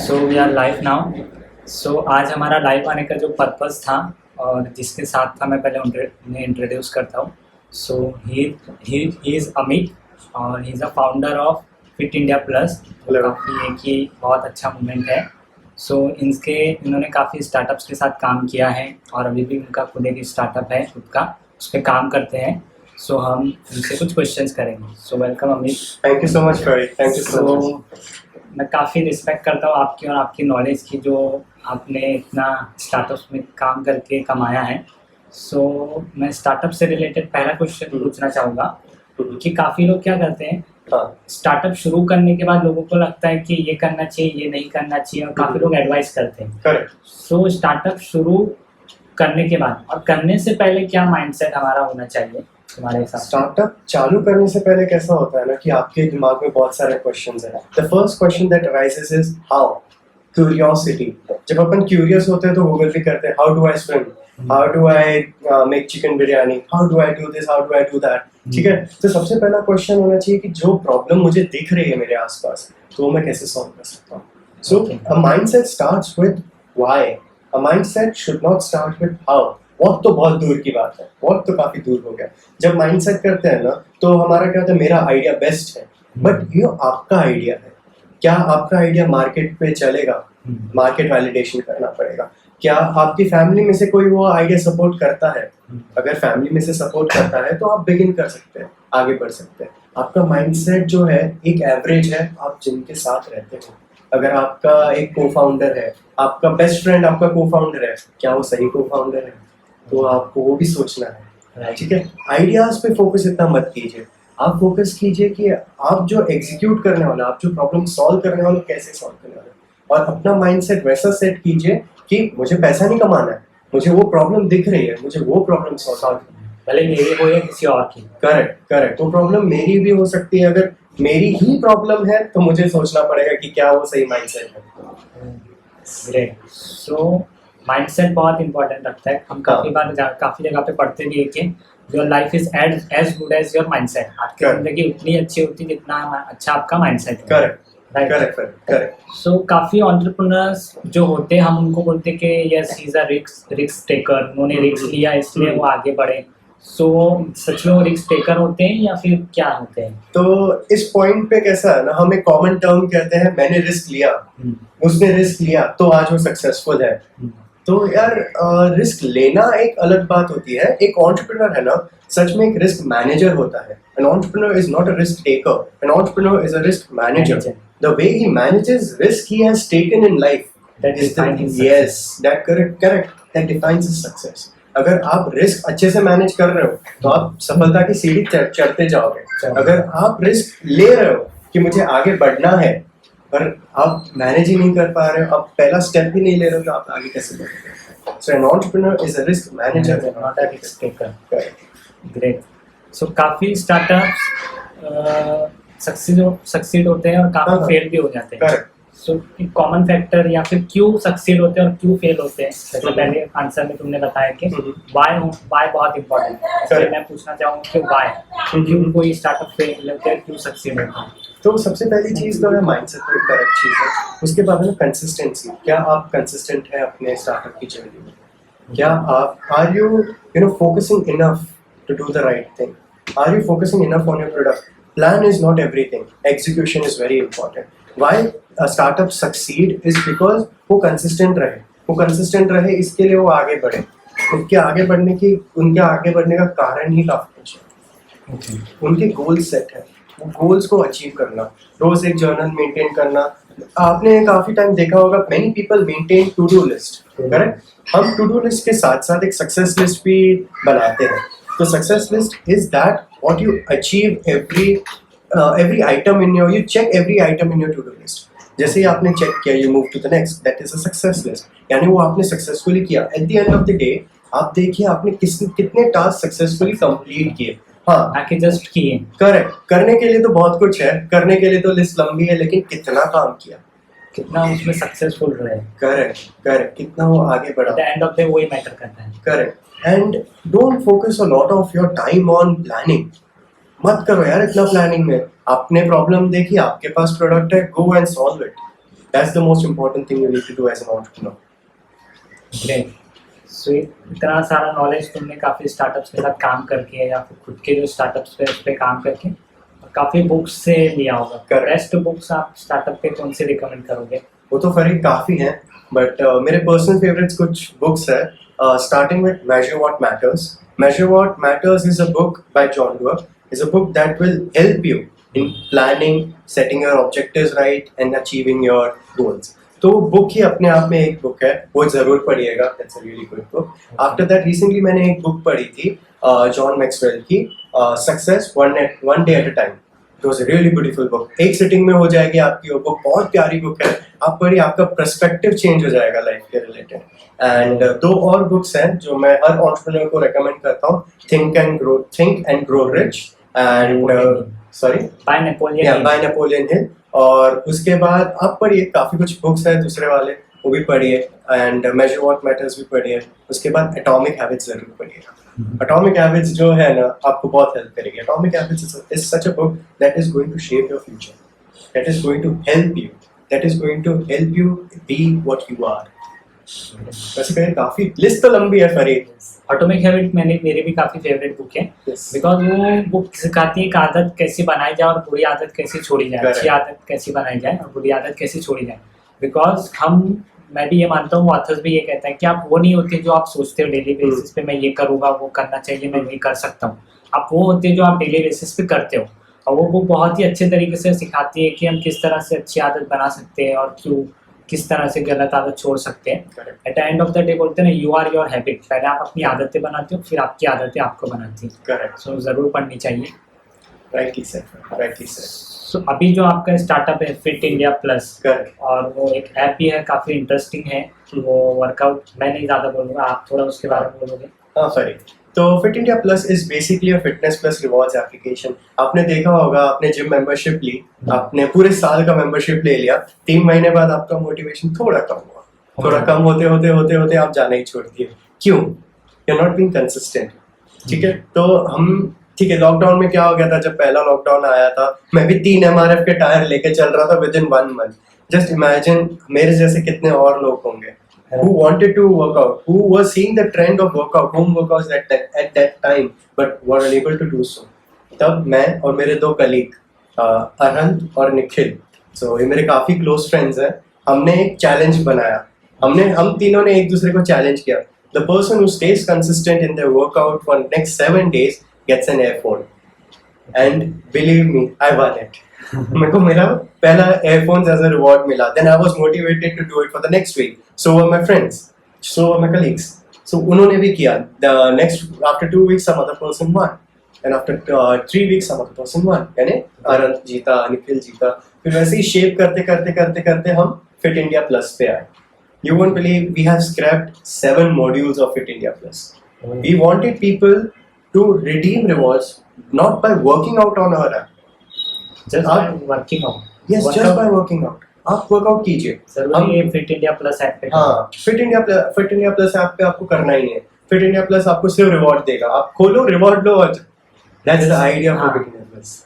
So we are live now. So आज हमारा live आने का जो पर्पस था और जिसके साथ था मैं पहले उन्हें इंट्रोड्यूस करता हूँ। सो ही इज़ अमित और he is a founder of fit India plus. काफ़ी एक ही बहुत अच्छा मूवमेंट है। सो इन्होंने काफ़ी स्टार्टअप्स के साथ काम किया है और अभी भी उनका खुद एक स्टार्टअप है खुद का, उस पर काम करते हैं। सो हम उनसे कुछ क्वेश्चंस करेंगे। So welcome Amit. Thank you so much करी, थैंक यू सो मच। मैं काफ़ी रिस्पेक्ट करता हूँ आपकी और आपकी नॉलेज की, जो आपने इतना स्टार्टअप्स में काम करके कमाया है। सो मैं स्टार्टअप से रिलेटेड पहला क्वेश्चन पूछना चाहूँगा कि काफ़ी लोग क्या करते हैं, स्टार्टअप शुरू करने के बाद लोगों को लगता है कि ये करना चाहिए, ये नहीं करना चाहिए, और काफ़ी लोग एडवाइस करते हैं। सो स्टार्टअप शुरू करने के बाद और करने से पहले क्या माइंडसेट हमारा होना चाहिए तुम्हारे हिसाब से? स्टार्टअप चालू करने से पहले कैसा होता है ना कि आपके दिमाग में बहुत सारे क्वेश्चंस हैं। The first question that arises is how. Curiosity. जब अपन क्यूरियस होते हैं तो गूगल भी करते हैं, how do I swim, how do I make chicken biryani, how do I do this, how do I do that. ठीक है, तो सबसे पहला क्वेश्चन होना चाहिए कि जो प्रॉब्लम मुझे दिख रही है मेरे आसपास, तो मैं कैसे सॉल्व कर सकता हूँ। So a mindset starts with why. A mindset should not start with how. बहुत तो बहुत दूर की बात है, बहुत तो काफी दूर हो गया। जब माइंडसेट करते हैं ना तो हमारा क्या होता है, मेरा आइडिया बेस्ट है, बट ये आपका आइडिया है। क्या आपका आइडिया मार्केट पे चलेगा? मार्केट वैलिडेशन करना पड़ेगा। क्या आपकी फैमिली में से कोई वो आइडिया सपोर्ट करता है? अगर फैमिली में से सपोर्ट करता है तो आप बिगिन कर सकते हैं, आगे बढ़ सकते हैं। आपका माइंडसेट जो है एक एवरेज है, आप जिनके साथ रहते हो। अगर आपका एक को फाउंडर है, आपका बेस्ट फ्रेंड आपका को फाउंडर है, क्या वो सही को फाउंडर है? तो आपको वो भी सोचना है। ठीक है, आइडियाज पे फोकस इतना मत कीजिए। आप फोकस कीजिए कि आप जो एग्जीक्यूट करने वाले, आप जो प्रॉब्लम सॉल्व करने वाले, कैसे सॉल्व करने वाले, और अपना माइंडसेट वैसा सेट कीजिए कि मुझे पैसा नहीं कमाना है, मुझे वो प्रॉब्लम दिख रही है, मुझे वो प्रॉब्लम सॉल्व करनी है, भले मेरी हो या किसी और की। Correct correct. वो प्रॉब्लम मेरी भी हो सकती है। अगर मेरी ही प्रॉब्लम है तो मुझे सोचना पड़ेगा कि क्या वो सही माइंडसेट है। ग्रेट। सो माइंडसेट बहुत इंपॉर्टेंट रखता है। हम काफ़ी जगह पे पढ़ते भी है कि your life is as good as your mindset. आपकी जिंदगी उतनी अच्छी होती है जितना अच्छा आपका माइंडसेट है। Correct correct. सो काफ़ी एंटरप्रेन्योर्स जो होते हैं, हम उनको बोलते हैं कि yes he is a risk taker, उन्होंने रिस्क लिया इसलिए वो आगे बढ़े। सो सच में वो रिस्क टेकर होते हैं या फिर क्या होते हैं? तो इस पॉइंट पे कैसा है ना, हम एक कॉमन टर्म कहते हैं, मैंने रिस्क लिया, उसने रिस्क लिया तो आज वो सक्सेसफुल है। तो यार रिस्क लेना एक अलग बात होती है। एक एंटरप्रेन्योर है ना, सच में एक रिस्क मैनेजर होता है। An entrepreneur is not a risk taker, an entrepreneur is a risk manager. The way he manages risk he has taken in life, that defines his yes, that correct that defines his success. अगर आप risk अच्छे से manage कर रहे हो तो आप सफलता की सीढ़ी चढ़ते जाओगे। अगर आप रिस्क ले रहे हो कि मुझे आगे बढ़ना है, पर आप मैनेज ही नहीं कर पा रहे हो, आप पहला स्टेप ही नहीं ले रहे हो, तो आप आगे कैसे बढ़ोगे? So an entrepreneur is a risk manager, not a risk taker. Great. So काफी स्टार्टअप्स सक्सीड होते हैं और काफी फेल भी हो जाते हैं। सो एक कॉमन फैक्टर या फिर क्यों सक्सीड होते हैं और क्यों फेल होते हैं, जैसे पहले आंसर में तुमने बताया कि वाई बहुत इंपॉर्टेंट है। मैं पूछना चाहूँगा कि वाई, क्यों कोई स्टार्टअप फेल होते हैं, क्यों सक्सीड होता है? तो सबसे पहली चीज तो है माइंडसेट, तो करेक्ट चीज है। उसके बाद में कंसिस्टेंसी। क्या आप कंसिस्टेंट है अपने स्टार्टअप की जर्नी में? क्या आप are you no focusing enough to do the right thing? Are you focusing enough on your product? Plan is not everything, execution is very important. Why startup succeed is because वो consistent रहे। वो consistent रहे, इसके लिए वो आगे बढ़े। उनके आगे बढ़ने का कारण ही काफी कुछ है। उनके गोल सेट है, वो गोल्स को अचीव करना, रोज एक जर्नल मेंटेन करना। आपने काफी टाइम देखा होगा, many people maintain to do list, correct? हम टू डू लिस्ट के साथ साथ एक सक्सेस लिस्ट भी बनाते हैं। तो success list is that what you achieve every item in your, you check every item in your to do list. जैसे ही आपने चेक किया, you move to the next, that is a success list. यानी वो आपने successfully किया। At the end of the day आप देखिए आपने कितने टास्क सक्सेसफुली कंप्लीट किए। हाँ, जस्ट किए। करेक्ट। करने के लिए तो बहुत कुछ है, करने के लिए तो लिस्ट लंबी है, लेकिन कितना काम किया, कितना उसमें सक्सेसफुल रहे। करेक्ट, कितना वो आगे बढ़ा। At the end of the day वही मैटर करता है। Correct. And don't focus a lot of your time on planning. मत करो यार इतना प्लानिंग में। आपने प्रॉब्लम देखी, आपके पास प्रोडक्ट है, go and solve it. That's the most important thing you need to do as an entrepreneur. Great. So इतना सारा नॉलेज तुमने काफ़ी स्टार्टअप्स के साथ काम करके या फिर खुद के जो स्टार्टअप्स पे उस पर काम करके और काफ़ी बुक्स से लिया होगा। Correct. बेस्ट बुक्स आप स्टार्टअप पे कौन से रिकमेंड करोगे? वो तो फरीक काफ़ी हैं, बट मेरे पर्सनल फेवरेट्स कुछ बुक्स है। Starting with measure what matters. Measure what matters is a book by John Doerr. Is a book that will help you in planning, setting your objectives right and achieving your goals. तो book ही अपने आप में एक book है, वो जरूर पढ़िएगा। That's a really good book. After that, recently मैंने एक बुक पढ़ी थी जॉन मैक्सवेल की, Success One Day at a Time. It was a really beautiful book. एक सिटिंग में हो जाएगी आपकी वो बुक, बहुत प्यारी बुक है। आप पढ़िए, आपका पर्सपेक्टिव चेंज हो जाएगा लाइफ के रिलेटेड। एंड दो और बुक्स हैं जो मैं हर एंटरप्रेन्योर को रेकमेंड करता हूँ, Think and Grow Rich and sorry bye Napoleon. Bye Napoleon Hill. और उसके बाद आप पढ़िए, काफी कुछ बुक्स हैं दूसरे वाले, वो भी पढ़िए। एंड मेजर व्हाट मैटर्स भी पढ़िए। उसके बाद एटॉमिक हैबिट्स जरूर पढ़िएगा। एटॉमिक हैबिट्स जो है ना, आपको बहुत हेल्प करेगी। Atomic habits is such a book that is going to shape your future, that is going to help you, that is going to help you be what you are. वैसे कहें काफी list तो लंबी है Farid. Atomic habit मेरी भी काफ़ी favourite book है, बिकॉज वो बुक सिखाती है कि आदत कैसे बनाई जाए और बुरी आदत कैसे छोड़ी जाए, अच्छी आदत कैसे बनाई जाए और बुरी आदत कैसे छोड़ी जाए। बिकॉज मैं भी ये मानता हूँ, ऑथर्स भी ये कहता है कि आप वो नहीं होते जो आप सोचते हो डेली बेसिस पे, मैं ये करूँगा, वो करना चाहिए, मैं ये कर सकता हूँ। आप वो होते हैं जो आप डेली बेसिस पे करते हो। और वो बुक बहुत ही अच्छे तरीके से सिखाती है कि हम किस तरह से अच्छी आदत बना सकते हैं और क्यों, किस तरह से गलत आदत छोड़ सकते हैं। At the end of the day बोलते हैं ना, यू आर योर हैबिट। पहले आप अपनी आदतें बनाते हो, फिर आपकी आदतें आपको बनाती हैं। करेक्ट। सो ज़रूर पढ़नी चाहिए। Rightly said, rightly said. So अभी जो आपका स्टार्टअप है फिट इंडिया प्लस, करेक्ट, और वो एक ऐप भी है, काफ़ी इंटरेस्टिंग है वो वर्कआउट। मैं नहीं ज़्यादा बोलूँगा, आप थोड़ा उसके बारे में बोलोगे? हाँ सॉरी। तो fit India plus is basically a fitness plus rewards application. आपने देखा होगा, आपने जिम मेंबरशिप ली, आपने पूरे साल का मेंबरशिप ले लिया, 3 महीने बाद आपका मोटिवेशन थोड़ा कम हुआ, थोड़ा कम होते आप जाना ही छोड़ दिए। क्यों? You are not being consistent. ठीक है, तो ठीक है, लॉकडाउन में क्या हो गया था, जब पहला लॉकडाउन आया था, मैं भी 3 MRF के टायर लेके चल रहा था with in 1 month. Just imagine मेरे जैसे कितने और लोग होंगे who wanted to work out, who was seeing the trend of workout, home workouts at that time, but were unable to do so. तब मैं और मेरे 2 कलीग अरहंत और निखिल, so ये मेरे काफी क्लोज फ्रेंड्स हैं, हमने एक चैलेंज बनाया। हम तीनों ने एक दूसरे को चैलेंज किया। The person who stays consistent in their workout for next 7 days gets an earphone, and believe me, I won it. मेरे को मेरा पहला earphones as a reward मिला। Then I was motivated to do it for the next week. So were my friends, so were my colleagues. So उन्होंने भी किया। The next after 2 weeks some other person won, and after 3 weeks some other person won. यानी अरंत जीता, निखिल जीता। फिर वैसे ही shape करते हम फिट इंडिया प्लस पे आए। You won't believe we have scrapped 7 modules of Fit India Plus. We wanted people to redeem rewards not by working out on our app. Just by working out. Yes, just by working out. आप workout कीजिए। जरूरी है fit India plus app पे। हाँ, fit India plus app पे आपको करना ही है। फिट इंडिया प्लस आपको सिर्फ रिवॉर्ड देगा। आप खोलो, रिवॉर्ड लो और that's the idea of fit India plus.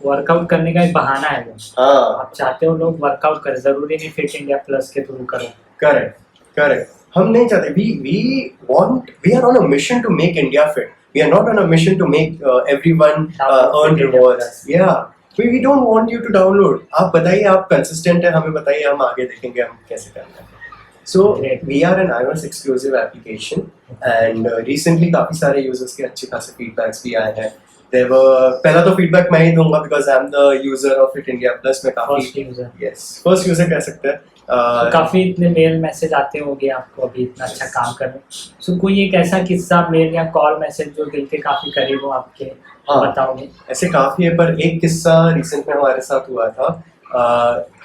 Workout करने का एक बहाना है वो। हाँ, आप चाहते हो लोग वर्कआउट करें, जरूरी नहीं फिट इंडिया प्लस के थ्रू करो। करेक्ट। हम नहीं चाहते, we are on a mission to make India fit. We are not on a mission to make everyone earn rewards. Yeah, we don't want you to download. आप बताइए, आप consistent है, हमें बताइए, हम आगे देखेंगे हम कैसे करना है। So we are an iOS exclusive application, and recently काफी सारे users के अच्छे खासे feedbacks भी आए हैं। पहला तो फीडबैक मैं ही दूंगा because I'm the user of Fit India Plus। मैं काफी first user कह सकते हैं। काफी इतने मेल मैसेज आते होंगे आपको अभी इतना अच्छा काम करने। सो कोई एक ऐसा किस्सा, मेल या कॉल मैसेज जो दिल के काफी करीब हो आपके, बताओगे? ऐसे काफी है, पर एक किस्सा रिसेंट में हमारे साथ हुआ था।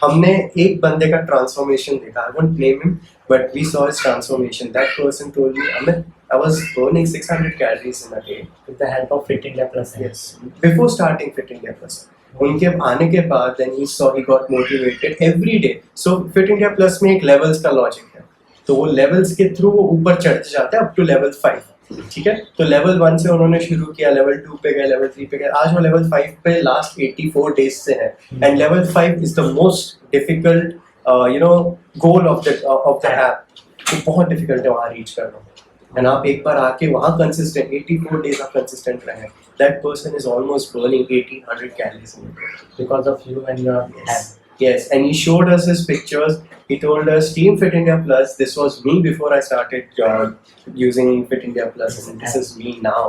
हमने एक बंदे का ट्रांसफॉर्मेशन देखा। I won't name him, but we saw his transformation. That person told me, Amit, I was burning 600 calories in a day with the help of Fit India Plus. Yes, before starting Fit India Plus. उनके आने के बाद then he got motivated every day. So Fit India Plus में एक levels का logic है, तो वो levels के through वो ऊपर चढ़ते जाते हैं up to level 5। ठीक है, तो level 1 से उन्होंने शुरू किया, level 2 पे गए, level 3 पे गए, आज वो level 5 पे last 84 days से है। And level 5 is the most difficult goal of the app, तो बहुत डिफिकल्ट है वहाँ रीच करना। एंड आप एक बार आके वहाँ कंसिस्टेंट 84 days आप कंसिस्टेंट रहे, that person is almost burning 80-100 calories because of you and your app. Yes, and he showed us his pictures. He told us Team Fit India Plus. This was me before I started using Fit India Plus, and this is me now.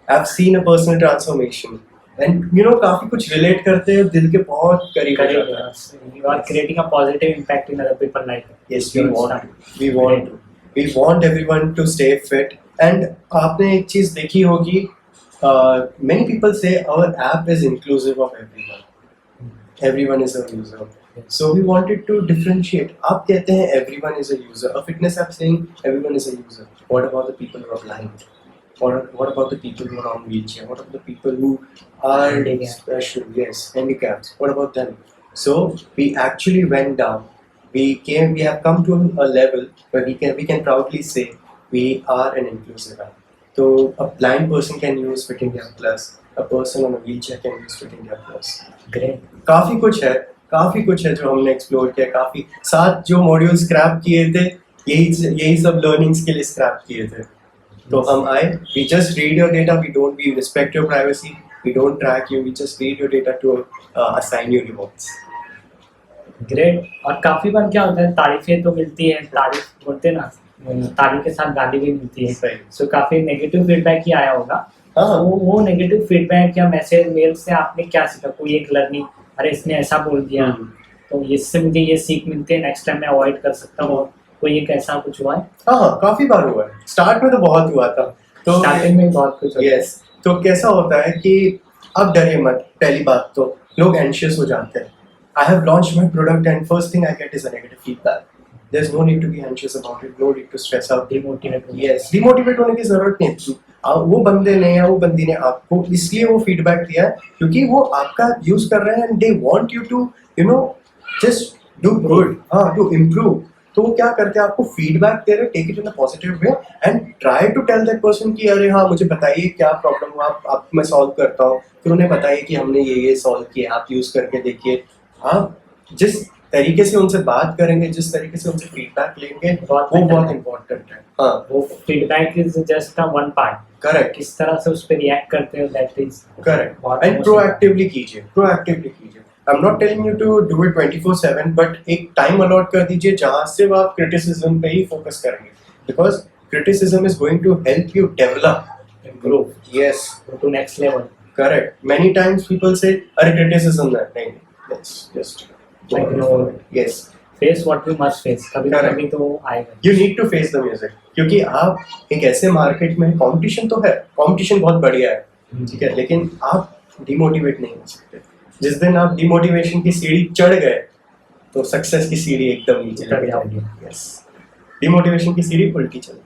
I've seen a personal transformation, and काफी कुछ relate करते हैं, दिल के बहुत करीब हो जाता है। You are creating a positive impact in other people's life. Yes, we want everyone to stay fit. And आपने एक चीज देखी होगी, many people say our app is inclusive of everyone. Everyone is a user. So we wanted to differentiate. आप कहते हैं everyone is a user. A fitness app saying everyone is a user. What about the people who are blind? What about the people who are on wheelchair? What about the people who are special? Yes, handicaps. What about them? So we actually went down. We have come to a level where we can proudly say we are an inclusive app. So a blind person can use Fit India Plus. A person on a wheelchair can use Fit India Plus. Great. काफी कुछ है जो हमने explore किया। काफी 7 जो module scrap किए थे, यही सब लर्निंग्स के लिए स्क्रैप किए थे। तो हम आए, we just read your data, we respect your privacy, we don't track you, we just read your data to assign you rewards. Great. और काफी बार क्या होता है, तारीफें तो मिलती है, तारीफ बोलते हैं ना, तारीफ के साथ गाली भी मिलती है। सही। सो काफी नेगेटिव फीडबैक ही आया होगा। हाँ। वो नेगेटिव फीडबैक या मैसेज मेल से आपने क्या सीखा? कोई एक लर्निंग, अरे इसने ऐसा बोल दिया तो इससे मुझे ये सीख मिलती है, नेक्स्ट टाइम मैं अवॉइड कर सकता हूँ। कोई एक ऐसा कुछ हुआ है? हाँ, काफी बार हुआ है। स्टार्ट में तो बहुत हुआ था, तो स्टार्टिंग में बहुत कुछ होता है। यस, तो कैसा होता है कि अब डरिए मत। पहली बात तो लोग एंशियस हो जाते हैं। I have launched my product and first thing I get is a negative feedback. There's no need to be anxious about it, no need to stress out. Demotivate होने की जरूरत नहीं। वो बंदे ने या वो बंदी ने आपको इसलिए वो फीडबैक दिया है क्योंकि वो आपका यूज कर रहे हैं and they want you to just do good, to improve. तो वो क्या करते हैं, आपको फीडबैक दे रहे, take it in a positive way and try to tell that person कि अरे हाँ मुझे बताइए क्या प्रॉब्लम हुआ, आप मैं सॉल्व करता हूँ। फिर उन्हें बताइए कि हमने ये सॉल्व किया, आप यूज करके देखिए। आप जिस तरीके से उनसे बात करेंगे, जिस तरीके से उनसे फीडबैक लेंगे, वो बहुत इम्पोर्टेंट है। हाँ, वो feedback is just a one part. Correct. किस तरह से उस पे रिएक्ट करते हो, that is correct. And proactively कीजिए। I am not telling you to do it 24/7, but एक टाइम अलॉट कर दीजिए जहां से आप क्रिटिसिज्म पे ही फोकस करेंगे, because criticism is going to help you develop, improve. Yes, to next level. Correct. Many times people से अरे क्रिटिसिज्म है, नहीं, just ignore. Yes. Face what you must face. कभी तो आएगा। You need to face the music, क्योंकि आप एक ऐसे मार्केट में, कंपटीशन तो है, कंपटीशन बहुत बढ़िया है, ठीक है, लेकिन आप डिमोटिवेट नहीं हो सकते। जिस दिन आप डिमोटिवेशन की सीढ़ी चढ़ गए तो सक्सेस की सीढ़ी एकदम नीचे चली जाएगी। यस, डिमोटिवेशन की सीढ़ी उल्टी चलती है।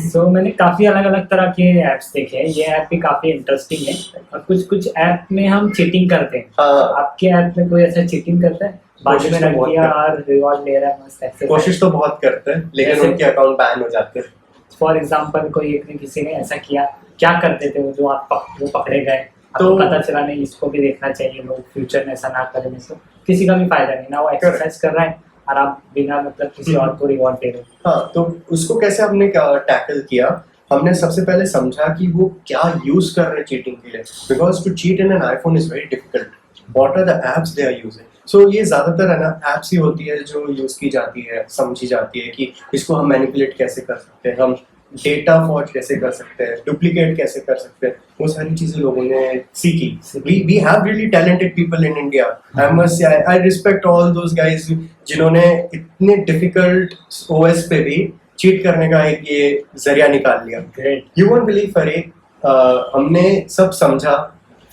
So, मैंने काफी अलग अलग तरह के ऐप्स देखे हैं। ये ऐप भी काफी इंटरेस्टिंग है, और कुछ ऐप में हम चीटिंग करते हैं। हाँ। आपके ऐप में कोई ऐसा चीटिंग करता है? बाद में रख दिया और रिवॉर्ड ले रहा है, मस्त एक्सेस। कोशिश तो बहुत करते हैं, लेकिन उनके अकाउंट बैन हो जाते हैं। फॉर एग्जांपल कोई एक ने किसी ने ऐसा किया, क्या करते थे वो, जो वो पकड़े गए, तो पता चला नहीं, इसको भी देखना चाहिए, लोग फ्यूचर में ऐसा ना करें, इसको किसी का भी फायदा नहीं ना। वो एक्सरसाइज कर रहा है और आप बिना मतलब किसी और को रिवॉर्ड दे रहे हो। हाँ, तो उसको कैसे हमने टैकल किया? हमने सबसे पहले समझा कि वो क्या यूज कर रहे हैं चीटिंग के लिए, because to cheat in an iPhone is very difficult. What are the apps they are using? So ये ज्यादातर है ना एप्स ही होती है जो यूज की जाती है, समझी जाती है कि इसको हम मैनिपुलेट कैसे कर सकते हैं, हम डेटा फॉर्ज कैसे कर सकते हैं, डुप्लीकेट कैसे कर सकते हैं, वो सारी चीजें लोगों ने सीखी। we have really talented people in India. I must say I respect all those guys जिन्होंने इतने डिफिकल्ट OS पे भी चीट करने का एक ये जरिया निकाल लिया। You won't believe अरे हमने सब समझा,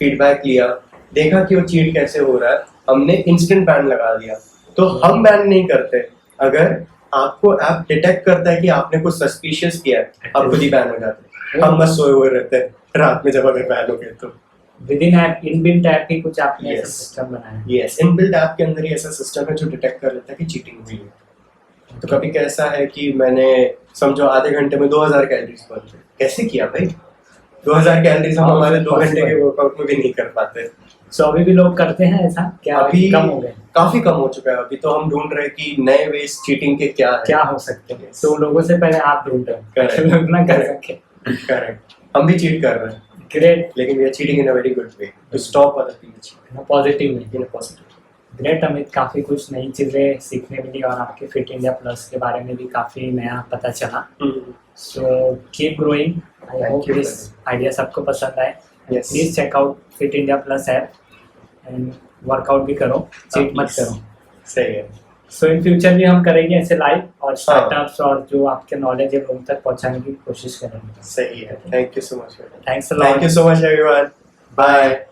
फीडबैक लिया, देखा कि वो चीट कैसे हो रहा है, हमने इंस्टेंट बैन लगा दिया। तो हम बैन नहीं करते, अगर आपको ऐप डिटेक्ट करता है कि आपने कुछ सस्पिशियस किया है, आप खुद ही बैन हो जाते हैं। हम बस सोए हुए रहते हैं रात में जब अगर बैन हो गए तो। Within app, inbuilt app ही कुछ आपने ऐसा सिस्टम बनाया है? यस, इनबिल्ट ऐप के अंदर ही ऐसा सिस्टम है जो डिटेक्ट कर लेता है कि चीटिंग हुई है। तो कभी कैसा है कि मैंने समझो आधे घंटे में 2000 कैलोरीज बर्न की। कैसे किया भाई? 2000 कैलोरीज हम हमारे 2 घंटे के वर्कआउट में भी नहीं कर पाते। सो अभी भी लोग करते हैं ऐसा क्या? अभी कम हो गए? काफी कम हो चुका है। अभी तो हम ढूंढ रहे हैं कि नए वेज चीटिंग के क्या है। क्या हो सकते हैं, तो लोगों से पहले आप ढूंढ रहे हो Correct. लोग ना कर सके। करेक्ट, हम भी चीट कर रहे हैं, ग्रेट, लेकिन we are cheating in a very good way to stop other people positive में। In a positive. Great Amit, काफ़ी कुछ नई चीज़ें सीखने मिली और आपके फिट इंडिया प्लस के बारे में भी काफ़ी नया पता चला। So keep growing, I Thank hope you, this idea सबको पसंद आए। Yes. Please check out fit India plus app and workout भी करो, चीट मत please. करो। सही है। सो इन फ्यूचर भी हम करेंगे ऐसे लाइव और स्टार्टअप्स और जो आपके नॉलेज है लोगों तक पहुंचाने की कोशिश करेंगे। सही है। Thank you so much. Thanks a thank lot. You so much everyone. Bye.